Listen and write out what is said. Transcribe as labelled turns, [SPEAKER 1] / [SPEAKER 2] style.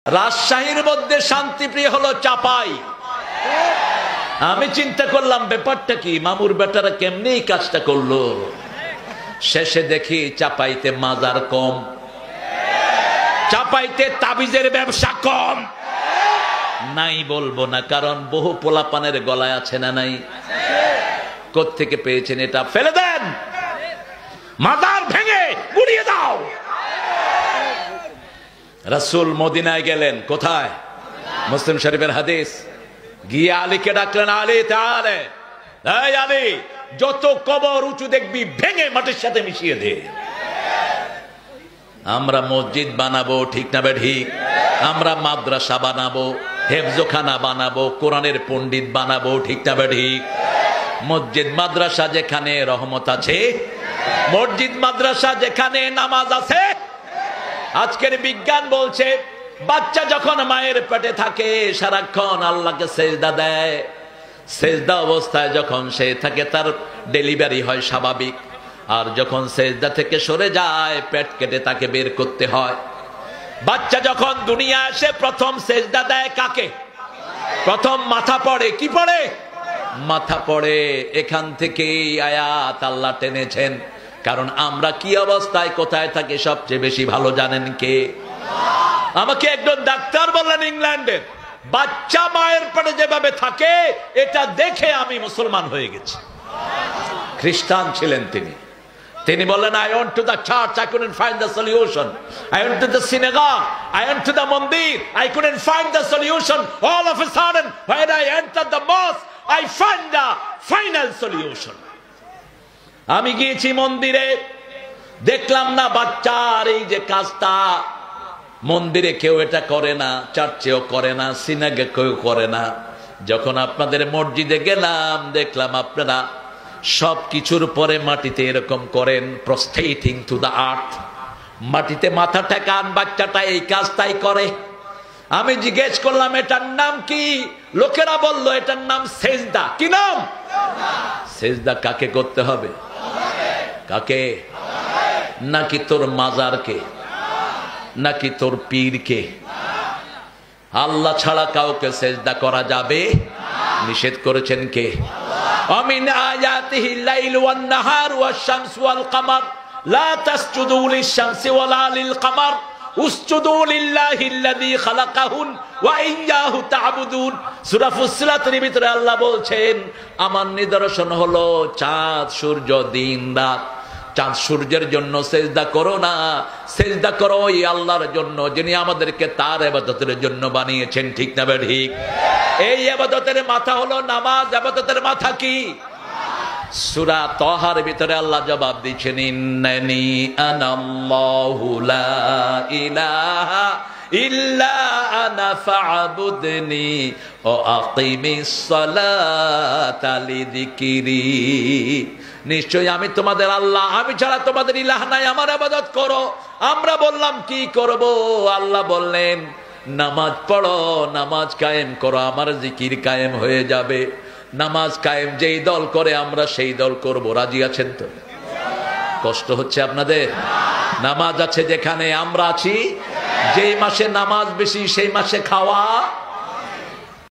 [SPEAKER 1] রাজশাহীর মধ্যে শান্তিপ্রিয় হলো চাপাই। আমি চিন্তা করলাম ব্যাপারটা কি, মামুর বেটারা কেমনি এই কাজটা করলো। শেষে দেখি চাপাইতে মাজার কম, চাপাইতে তাবিজের ব্যবসা কম। নাই বলবো না, কারণ বহু পোলাপানের গলায় আছে না নাই? কোত্থেকে পেয়েছেন এটা? ফেলে দেন, মাজার ভেঙে গুড়িয়ে দাও। রাসূল মদিনায় গেলেন, কোথায়? মুসলিম শরীফের হাদিস। গিয়ে আলীকে ডাকলেন, আলী তাআলা, এই আলী, যত কবর উঁচু দেখবি ভেঙে মাটির সাথে মিশিয়ে দে। আমরা মসজিদ বানাবো, ঠিক না বে ঠিক? আমরা মাদ্রাসা বানাবো, হেফজখানা বানাবো, কোরআনের পণ্ডিত বানাবো, ঠিক না বে ঠিক? মসজিদ মাদ্রাসা যেখানে রহমত আছে, মসজিদ মাদ্রাসা যেখানে নামাজ আছে। আজকের বিজ্ঞান বলছে বাচ্চা যখন মায়ের পেটে থাকে সারাক্ষণ আল্লাহকে সেজদা দেয়, সেজদা অবস্থায় যখন সে থাকে তার ডেলিভারি হয় স্বাভাবিক। আর যখন সেজদা থেকে সরে যায় পেট কেটে তাকে বের করতে হয়। বাচ্চা যখন দুনিয়া আসে প্রথম সেজদা দেয় কাকে? প্রথম মাথা পড়ে। কি পড়ে? মাথা পড়ে। এখান থেকেই আয়াত আল্লাহ টেনেছেন, কারণ আমরা কি অবস্থায় কোথায় থাকি সবচেয়ে বেশি ভালো জানেন কে? আমাকে একজন ডাক্তার বললেন ইংল্যান্ডের, বাচ্চা মায়ের পেটে যেভাবে থাকে এটা দেখে আমি মুসলমান হয়ে গেছি। খ্রিস্টান ছিলেন তিনি। তিনি বললেন, I went to the church, I couldn't find the solution. I went to the synagogue, I went to the mandir, I couldn't find the solution. All of a sudden, when I entered the mosque, I found the final solution. আমি গিয়েছি মন্দিরে, দেখলাম না বাচ্চার এই যে কাজটা, মন্দিরে কেউ এটা করে না, চার্চেও করে না, সিনাগে কেউ করে না। যখন আপনাদের মসজিদে গেলাম দেখলাম আপনারা সব কিছুর পরে মাটিতে এরকম করেন, প্রস্টেটিং টু দ্য আর্থ, মাটিতে মাথা ঠেকান। বাচ্চাটা এই কাজটাই করে। আমি জিজ্ঞেস করলাম এটার নাম কি? লোকেরা বলল এটার নাম সেজদা। কি নাম? সেজদা কাকে করতে হবে? কাকে? নাকি তোর মাজারকে? নাকি তোর পীরকে? আল্লাহ ছাড়া কাউকে সেজদা করা যাবে? নিষেধ করেছেন কে? আমিন আয়াতিহি লাইল ওয়ান নাহার ওয়াশ শামসু ওয়াল কমার লা তাসজুদু লিশ-শামসি ওয়ালা লিল-কমার উসজুদু লিল্লাহিল্লাযী খালাকাহুন ওয়া ইয়্যাহু তা'বুদুন। সূরা ফুসসিলাতের ভিতরে আল্লাহ বলছেন আমার নিদর্শন হলো চাঁদ, সূর্য, দিন, রাত। চাঁদ সূর্যের জন্য সেজদা করো না, সেজদা করো ওই আল্লাহর জন্য যিনি আমাদেরকে তার ইবাদতের জন্য বানিয়েছেন, ঠিক না বে ঠিক? এই ইবাদতের মাথা হলো নামাজ। ইবাদতের মাথা কি? সূরা তাহার ভিতরে আল্লাহ জবাব দিয়েছেন, ইন্নানি আনাল্লাহু লা ইলাহা ইল্লা আনা ফা'বুদনি ওয়া আকিমিস সালাতা লিযিকরি। নিশ্চয়ই আমি তোমাদের আল্লাহ, আমি ছাড়া তোমাদের ইলাহ নাই, আমার ইবাদত করো। আমরা বললাম কি করব? আল্লাহ বললেন নামাজ পড়ো, নামাজ কায়েম করো, আমার জিকির কায়েম হয়ে যাবে। নামাজ কায়েম যেই দল করে আমরা সেই দল করব। রাজি আছেন তো? কষ্ট হচ্ছে আপনাদের? নামাজ আছে যেখানে আমরা আছি, যেই মাসে নামাজ বেশি সেই মাসে খাওয়া